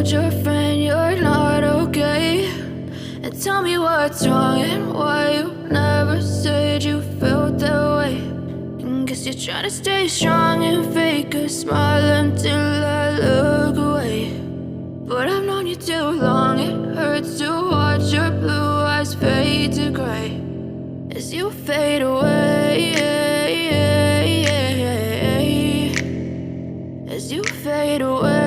told your friend you're not okay? And tell me what's wrong and why you never said you felt that way. And guess you're trying to stay strong and fake a smile until I look away. But I've known you too long, it hurts to watch your blue eyes fade to gray as you fade away, as you fade away.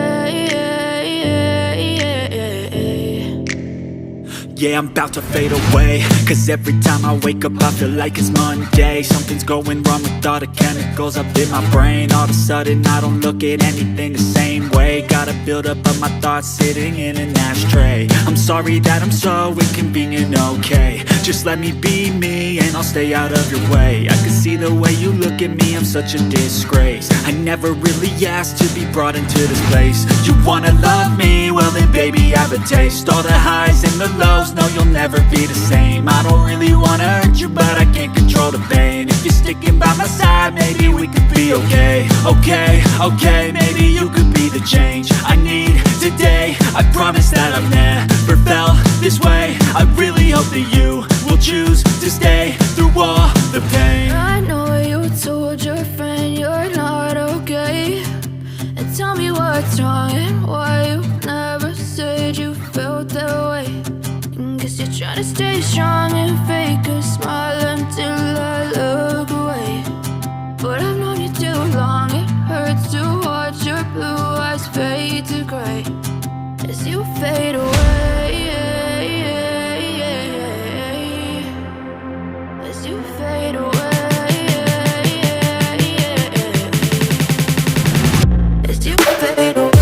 Yeah, I'm about to fade away, cause every time I wake up I feel like it's Monday. Something's going wrong with all the chemicals up in my brain. All of a sudden I don't look at anything the same way. Got a buildup of my thoughts sitting in an ashtray. I'm sorry that I'm so inconvenient, okay? Just let me be me and I'll stay out of your way. I can see the way you look at me, I'm such a disgrace. I never really asked to be brought into this place. You wanna love me? Well then baby I have a taste. All the highs and the lows, no you'll never be the same. I don't really wanna hurt you but I can't control the pain. If you're sticking by my side maybe we could be okay. Okay, maybe you could be the change I need today. I promise that I've never felt this way. I really hope that you will choose to stay through all the pain. I know you told your friend you're not okay. And tell me what's wrong and why you never said you felt that way. And guess you're trying to stay strong and fake a smile until I look away. But I've known you too long, it hurts to watch your blue eyes fade to gray as you fade away, as you fade away, as you fade away.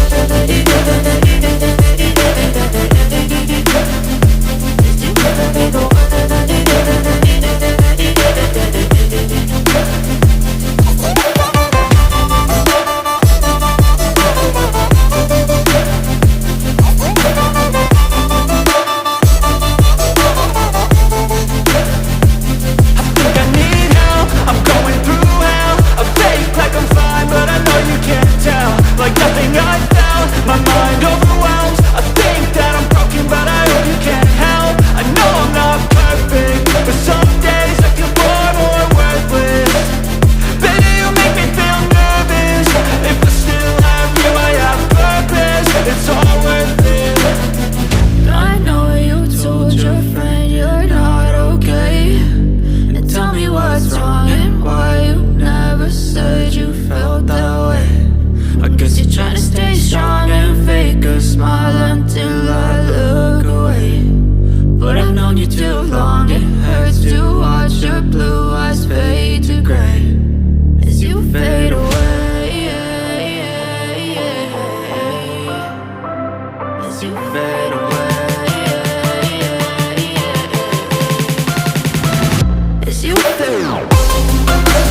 As you fade away.